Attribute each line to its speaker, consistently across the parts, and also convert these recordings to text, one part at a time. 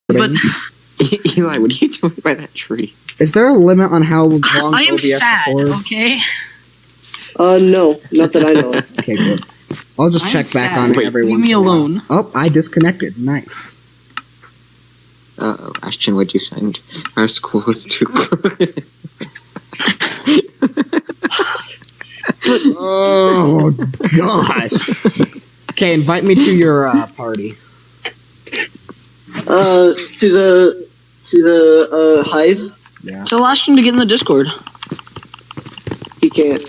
Speaker 1: But
Speaker 2: Eli, what are you doing by that tree?
Speaker 3: Is there a limit on how long
Speaker 1: I am
Speaker 3: OBS
Speaker 1: sad,
Speaker 3: records?
Speaker 1: okay?
Speaker 4: No, not that I know of.
Speaker 3: Okay, good. I'll just
Speaker 1: I'm
Speaker 3: check back
Speaker 1: sad.
Speaker 3: on
Speaker 1: Wait,
Speaker 3: every
Speaker 1: leave
Speaker 3: once
Speaker 1: me
Speaker 3: in a while.
Speaker 1: alone.
Speaker 3: Oh, I disconnected. Nice.
Speaker 2: Uh-oh, Ashton, what'd you send? Our school is too close.
Speaker 3: Oh, gosh. Okay, invite me to your party.
Speaker 4: To the hive.
Speaker 3: Yeah.
Speaker 1: Tell Ashton to get in the Discord.
Speaker 4: He can't.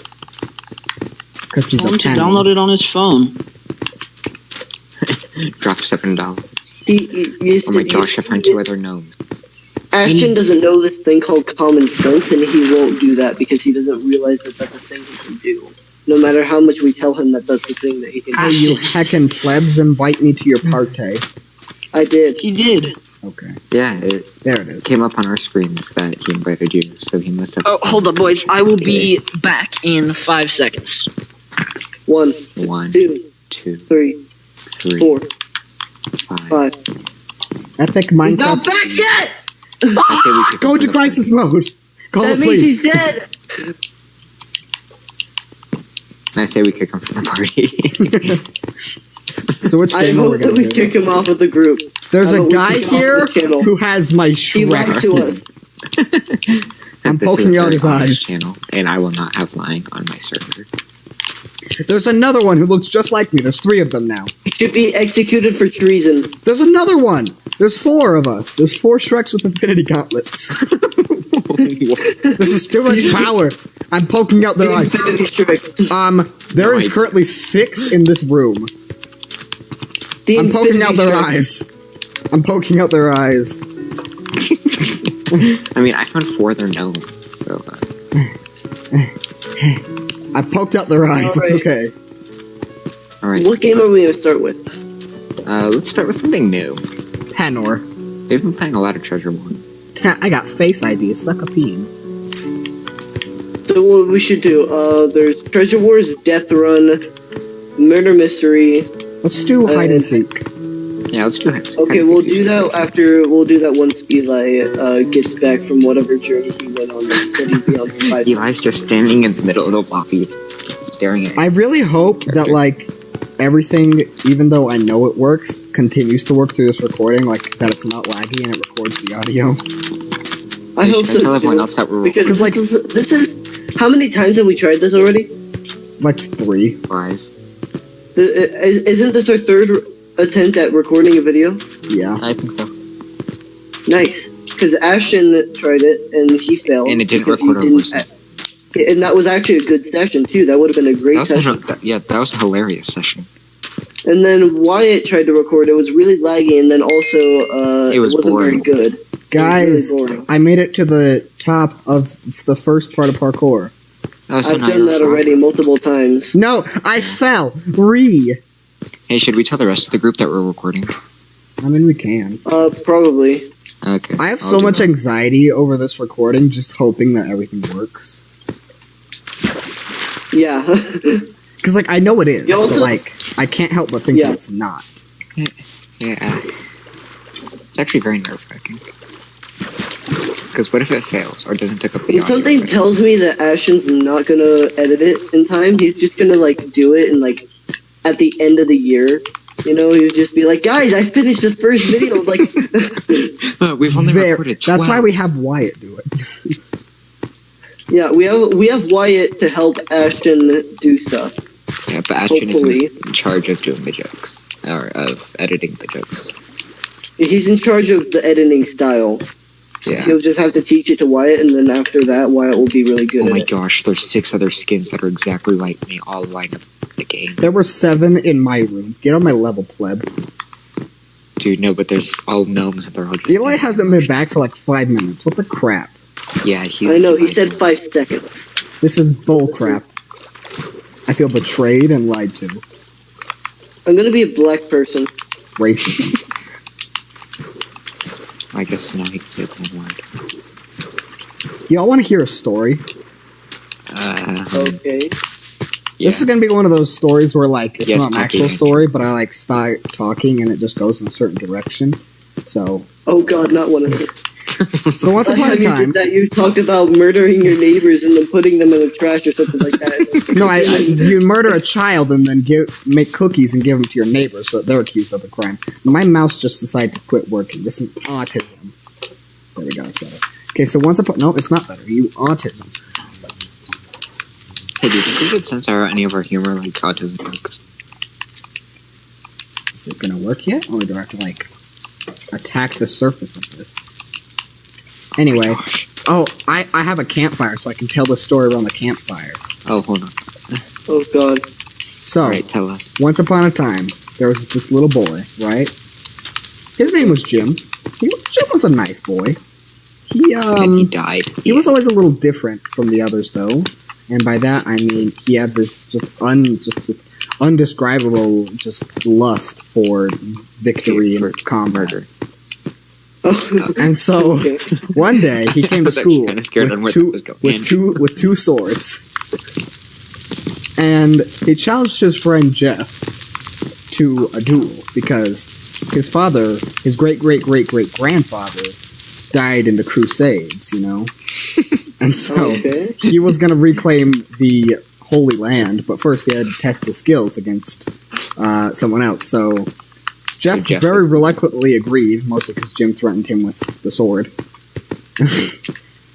Speaker 3: Because he's
Speaker 1: Tell
Speaker 3: a
Speaker 1: him to
Speaker 3: penny.
Speaker 1: download it on his phone.
Speaker 2: Drop $7.
Speaker 4: He
Speaker 2: Oh my gosh, I found 2 other gnomes.
Speaker 4: Ashton doesn't know this thing called common sense, and he won't do that because he doesn't realize that that's a thing he can do. No matter how much we tell him that that's the thing that he can
Speaker 3: Hey,
Speaker 4: do.
Speaker 3: you heckin' plebs, invite me to your party.
Speaker 4: I did.
Speaker 1: He did.
Speaker 3: Okay.
Speaker 2: Yeah, it
Speaker 3: There it is.
Speaker 2: came up on our screens that he invited you, so he must have...
Speaker 1: Oh, hold up, boys. I will be back in 5 seconds.
Speaker 4: 1,
Speaker 2: 1,
Speaker 4: 2,
Speaker 2: 2,
Speaker 4: 3,
Speaker 2: 3,
Speaker 4: 4,
Speaker 2: 5.
Speaker 4: 5.
Speaker 3: Epic
Speaker 4: He's not
Speaker 3: Minecraft.
Speaker 4: back yet!
Speaker 2: I say we could
Speaker 3: Go into
Speaker 2: put up-
Speaker 3: crisis mode. Call
Speaker 4: That
Speaker 3: the
Speaker 4: means he's
Speaker 3: police.
Speaker 4: dead!
Speaker 2: I say we kick him from the party.
Speaker 3: So which
Speaker 4: I
Speaker 3: game are we
Speaker 4: hope that
Speaker 3: gonna
Speaker 4: we
Speaker 3: do?
Speaker 4: kick him off of the group.
Speaker 3: There's
Speaker 4: How
Speaker 3: a
Speaker 4: about we
Speaker 3: guy
Speaker 4: kick him off
Speaker 3: here
Speaker 4: this channel?
Speaker 3: who has my
Speaker 4: He lied
Speaker 3: Shrek
Speaker 4: to
Speaker 3: skin.
Speaker 4: us.
Speaker 3: I'm
Speaker 2: This is
Speaker 3: poking
Speaker 2: a
Speaker 3: out
Speaker 2: very
Speaker 3: his
Speaker 2: honest
Speaker 3: eyes.
Speaker 2: Channel, and I will not have lying on my server.
Speaker 3: There's another one who looks just like me. There's 3 of them now.
Speaker 4: He should be executed for treason.
Speaker 3: There's another one. There's 4 of us. There's 4 Shreks with infinity gauntlets. This is too much power. I'm poking out their eyes.
Speaker 4: Infinity Strike.
Speaker 3: There is currently 6 in this room.
Speaker 4: The
Speaker 3: I'm poking
Speaker 4: Infinity
Speaker 3: out their
Speaker 4: Strike.
Speaker 3: eyes. I'm poking out their eyes.
Speaker 2: I mean, I found 4 other gnomes, so...
Speaker 3: I poked out their eyes. It's
Speaker 4: Alright.
Speaker 3: okay.
Speaker 2: Alright,
Speaker 4: What game are we going to start with?
Speaker 2: let's start with something new.
Speaker 3: Penor.
Speaker 2: We've been playing a lot of Treasure War.
Speaker 3: I got face ID. Suck a peen.
Speaker 4: So what we should do, there's Treasure Wars, Death Run, Murder Mystery.
Speaker 3: Let's do hide and seek.
Speaker 2: Yeah, let's do it.
Speaker 4: Okay, we'll do that after, we'll do that once Eli gets back from whatever journey he went on. He said he'd be on for 5
Speaker 2: Eli's just standing in the middle of the lobby, staring at
Speaker 3: I really hope that, like, everything, even though I know it works, continues to work through this recording, like, that it's not laggy and it records the audio.
Speaker 4: I hope
Speaker 2: Should I tell
Speaker 4: so,
Speaker 2: everyone
Speaker 4: too.
Speaker 2: else that we're
Speaker 4: Because
Speaker 2: recording?
Speaker 4: this is, how many times have we tried this already?
Speaker 3: Like 3.
Speaker 2: 5.
Speaker 4: Isn't this our 3rd attempt at recording a video?
Speaker 3: Yeah.
Speaker 2: I think so.
Speaker 4: Nice. Because Ashton tried it, and he failed.
Speaker 2: And it didn't
Speaker 4: because
Speaker 2: record
Speaker 4: he
Speaker 2: our
Speaker 4: didn't-
Speaker 2: voices.
Speaker 4: And that was actually a good session, too. That would have been a great
Speaker 2: That was
Speaker 4: session.
Speaker 2: that was a hilarious session.
Speaker 4: And then Wyatt tried to record. It was really laggy, and then also
Speaker 2: It was
Speaker 4: wasn't
Speaker 2: boring.
Speaker 4: very good.
Speaker 3: Guys,
Speaker 4: really boring.
Speaker 3: I made it to the top of the first part of parkour.
Speaker 2: Oh, so
Speaker 4: I've
Speaker 2: now
Speaker 4: done
Speaker 2: you're
Speaker 4: that
Speaker 2: fine.
Speaker 4: already multiple times.
Speaker 3: No, I fell.
Speaker 2: Hey, should we tell the rest of the group that we're recording?
Speaker 3: I mean, we can.
Speaker 4: Probably.
Speaker 2: Okay.
Speaker 3: I have
Speaker 2: I'll
Speaker 3: so
Speaker 2: do
Speaker 3: much
Speaker 2: that.
Speaker 3: anxiety over this recording, just hoping that everything works.
Speaker 4: Yeah.
Speaker 3: Because, like, I know it is,
Speaker 4: You also-
Speaker 3: but, like, I can't help but think
Speaker 4: Yeah.
Speaker 3: that it's not.
Speaker 2: Yeah. It's actually very nerve-wracking. Because what if it fails or doesn't pick up the
Speaker 4: And
Speaker 2: audio?
Speaker 4: something tells me that Ashton's not gonna edit it in time. He's just gonna, like, do it and, like, at the end of the year. You know, he'd just be like, guys, I finished the first video. Like,
Speaker 2: We've only recorded 12.
Speaker 3: That's why we have Wyatt do it.
Speaker 4: yeah, we have Wyatt to help Ashton do stuff.
Speaker 2: Yeah, but Ashton
Speaker 4: Hopefully.
Speaker 2: is in charge of doing the jokes. Or of editing the jokes.
Speaker 4: He's in charge of the editing style.
Speaker 2: Yeah.
Speaker 4: He'll just have to teach it to Wyatt, and then after that, Wyatt will be really good
Speaker 2: Oh
Speaker 4: at
Speaker 2: my
Speaker 4: it.
Speaker 2: gosh, there's 6 other skins that are exactly like me all lined up in the game.
Speaker 3: There were 7 in my room. Get on my level, pleb.
Speaker 2: Dude, no, but there's all gnomes and they're all just...
Speaker 3: Eli hasn't been back for like 5 minutes. What the crap?
Speaker 2: Yeah,
Speaker 4: I know, he said 5 seconds.
Speaker 3: This is bull crap. I feel betrayed and lied to.
Speaker 4: I'm gonna be a black person.
Speaker 3: Racism.
Speaker 2: I guess now he can say the word.
Speaker 3: Y'all want to hear a story?
Speaker 4: Okay.
Speaker 3: This is gonna be one of those stories where, like, it's
Speaker 2: Yes,
Speaker 3: not an
Speaker 2: I'll
Speaker 3: actual
Speaker 2: be.
Speaker 3: story, but I, like, start talking and it just goes in a certain direction. So,
Speaker 4: Oh God, not one of them.
Speaker 3: So once upon a time,
Speaker 4: that you talked about murdering your neighbors and then putting them in the trash or something like that.
Speaker 3: no, you murder a child and then make cookies and give them to your neighbors, so they're accused of the crime. My mouse just decided to quit working. This is autism. There we go, it's better. Okay, so once upon... No, it's not better. You autism.
Speaker 2: Hey, do you think we should censor any of our humor like autism jokes?
Speaker 3: Is it gonna work yet? Or do I have to, like, attack the surface of this? Anyway. Oh, I have a campfire, so I can tell the story around the campfire.
Speaker 2: Oh, hold on.
Speaker 4: Oh God.
Speaker 3: So,
Speaker 2: Alright, tell us.
Speaker 3: once upon a time, there was this little boy, right? His name was Jim. Jim was a nice boy.
Speaker 2: And he died.
Speaker 3: He was always a little different from the others, though. And by that, I mean he had this just undescribable just lust for victory and combat. And so,
Speaker 4: Okay.
Speaker 3: one day, he came to school
Speaker 2: Kinda scared on where that was going.
Speaker 3: with two swords. And he challenged his friend Jeff to a duel because his father, his great-great-great-great-grandfather, died in the Crusades, you know? And so,
Speaker 4: Okay.
Speaker 3: he was going to reclaim the Holy Land, but first he had to test his skills against someone else. So, Jeff
Speaker 2: Jeff
Speaker 3: very
Speaker 2: was-
Speaker 3: reluctantly agreed, mostly because Jim threatened him with the sword.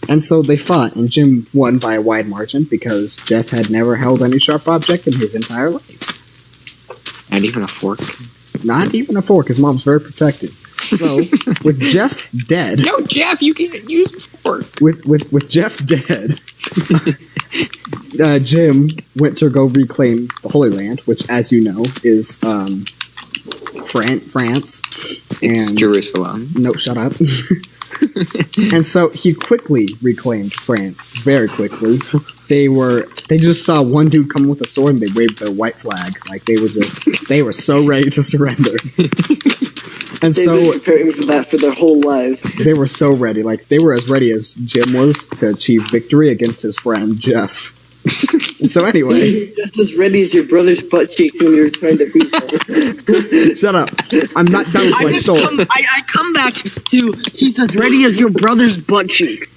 Speaker 3: And so they fought, and Jim won by a wide margin because Jeff had never held any sharp object in his entire life.
Speaker 2: Not even a fork.
Speaker 3: Not even a fork. His mom's very protective. So, with Jeff dead,
Speaker 2: No, Jeff, you can't use a fork.
Speaker 3: with Jeff dead, Jim went to go reclaim the Holy Land, which, as you know, is France.
Speaker 2: It's
Speaker 3: And
Speaker 2: Jerusalem.
Speaker 3: no, shut up. And so he quickly reclaimed France. Very quickly. They just saw one dude come with a sword and they waved their white flag. Like they were so ready to surrender. And
Speaker 4: They've
Speaker 3: so
Speaker 4: been preparing for that for their whole lives.
Speaker 3: they were so ready. Like they were as ready as Jim was to achieve victory against his friend Jeff. So anyway,
Speaker 4: Just as ready as your brother's butt cheeks when you're trying to beat them.
Speaker 3: shut up. I'm not done with my story.
Speaker 1: I come back to he's as ready as your brother's butt cheek.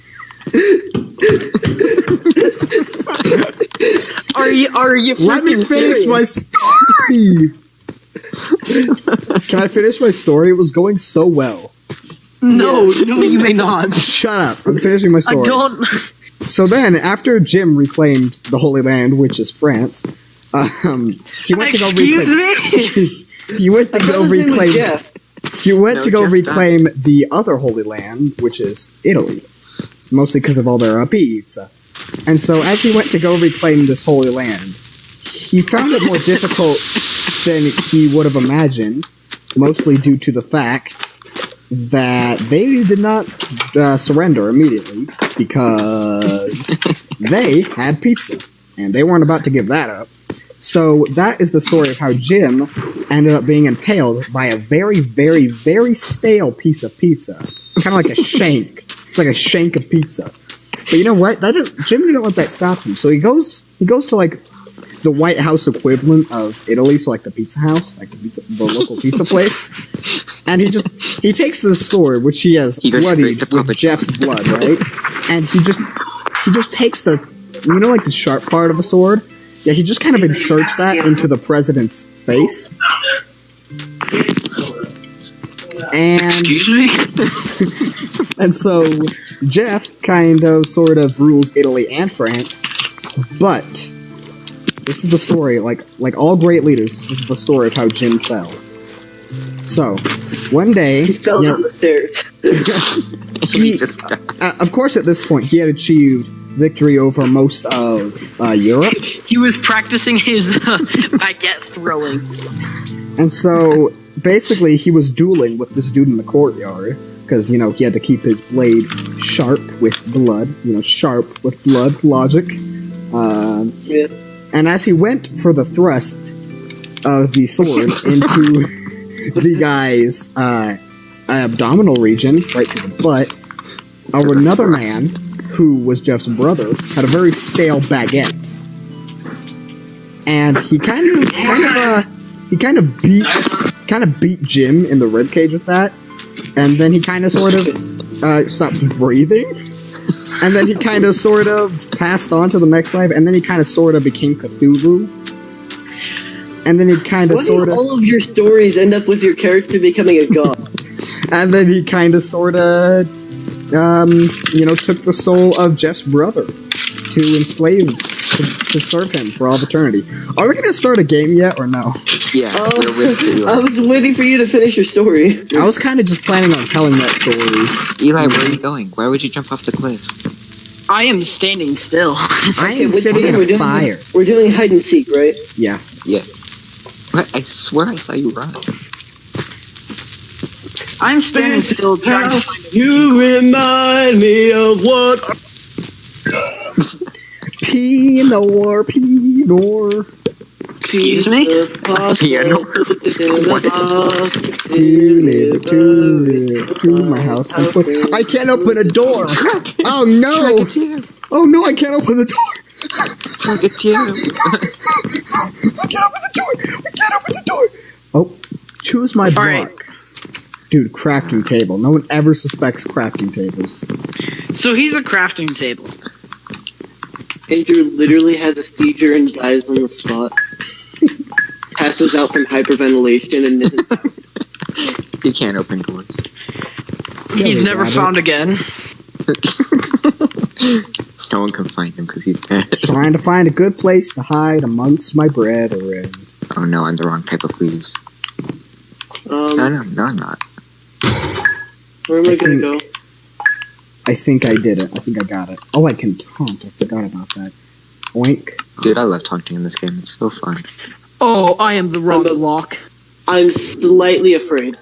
Speaker 1: Are you?
Speaker 3: Let me
Speaker 1: freaking
Speaker 3: finish
Speaker 1: serious?
Speaker 3: my story. Can I finish my story? It was going so well.
Speaker 1: No, you may not.
Speaker 3: Shut up. I'm finishing my
Speaker 1: I
Speaker 3: story.
Speaker 1: don't.
Speaker 3: So then, after Jim reclaimed the Holy Land, which is France, he went to go
Speaker 1: Excuse
Speaker 3: reclaim.
Speaker 1: me.
Speaker 3: He went to
Speaker 4: I thought
Speaker 3: go
Speaker 4: his name was
Speaker 3: reclaim.
Speaker 4: Jeff.
Speaker 3: He went
Speaker 2: No,
Speaker 3: to go
Speaker 2: Jeff
Speaker 3: reclaim the other Holy Land, which is Italy, mostly because of all their pizza. And so, as he went to go reclaim this Holy Land, he found it more difficult than he would have imagined, mostly due to the fact that they did not surrender immediately because they had pizza, and they weren't about to give that up. So that is the story of how Jim ended up being impaled by a very, very, very stale piece of pizza. Kind of like a shank. It's like a shank of pizza. But you know what? Jim didn't let that stop him. So he goes to like the White House equivalent of Italy, so like the pizza house, like the local pizza place. And he takes this sword, which he has
Speaker 2: He goes
Speaker 3: bloodied
Speaker 2: straight to
Speaker 3: with
Speaker 2: Papa
Speaker 3: Jeff's blood, right? And he just takes the, you know, like the sharp part of a sword. Yeah, he just kind of inserts that into the president's face. And
Speaker 1: Excuse me.
Speaker 3: and so Jeff kind of sort of rules Italy and France, but this is the story, like all great leaders, this is the story of how Jim fell. So, one day,
Speaker 4: He fell
Speaker 3: you know,
Speaker 4: down the stairs.
Speaker 2: He just died.
Speaker 3: of course at this point, he had achieved victory over most of Europe,
Speaker 1: He was practicing his baguette throwing.
Speaker 3: and so basically he was dueling with this dude in the courtyard, because, you know, he had to keep his blade sharp with blood, you know, sharp with blood, logic.
Speaker 4: Yeah.
Speaker 3: And as he went for the thrust of the sword into the guy's abdominal region, right to the butt, another man, who was Jeff's brother, had a very stale baguette. And he kind of beat Jim in the ribcage with that. and then he kind of sort of stopped breathing, and then he kind of sort of passed on to the next life, and then he kind of sort of became Cthulhu, and then he kind of
Speaker 4: Why
Speaker 3: sort
Speaker 4: do
Speaker 3: of,
Speaker 4: all of your stories end up with your character becoming a god?
Speaker 3: and then he kind of sort of, took the soul of Jeff's brother to enslave, to serve him for all of eternity. Are we gonna start a game yet, or no?
Speaker 2: Yeah,
Speaker 4: Oh,
Speaker 2: we're with Eli.
Speaker 4: I was waiting for you to finish your story.
Speaker 3: I was kind of just planning on telling that story.
Speaker 2: Eli, where are you going? Why would you jump off the cliff?
Speaker 1: I am standing still.
Speaker 3: I am
Speaker 4: what
Speaker 3: sitting
Speaker 4: game
Speaker 3: in
Speaker 4: we're
Speaker 3: a
Speaker 4: doing?
Speaker 3: fire.
Speaker 4: We're doing hide and seek, right?
Speaker 3: Yeah.
Speaker 2: Yeah. What? I swear I saw you run.
Speaker 1: I'm standing still trying to find a
Speaker 4: You remind me of what?
Speaker 3: Pinor.
Speaker 1: Excuse me?
Speaker 2: Piano.
Speaker 3: To my house. I can't open a door. Oh no! Oh no! I can't open the door. I can't open the door. We can't open the door. Oh, choose my block.
Speaker 1: right.
Speaker 3: Dude, crafting table. No one ever suspects crafting tables.
Speaker 1: So he's a crafting table.
Speaker 4: Andrew literally has a seizure and dies on the spot. Passes out from hyperventilation and isn't.
Speaker 2: You can't open doors.
Speaker 1: He's never found again.
Speaker 2: No one can find him because he's dead.
Speaker 3: Trying to find a good place to hide amongst my brethren.
Speaker 2: Oh no, I'm the wrong type of leaves. No, I'm not.
Speaker 4: Where am I
Speaker 3: I
Speaker 4: gonna
Speaker 3: think-
Speaker 4: go?
Speaker 3: I think I did it. I think I got it. Oh, I can taunt. I forgot about that. Oink.
Speaker 2: Dude, I love taunting in this game. It's so fun.
Speaker 1: Oh, I am the wrong
Speaker 4: I'm a-
Speaker 1: block.
Speaker 4: I'm slightly afraid.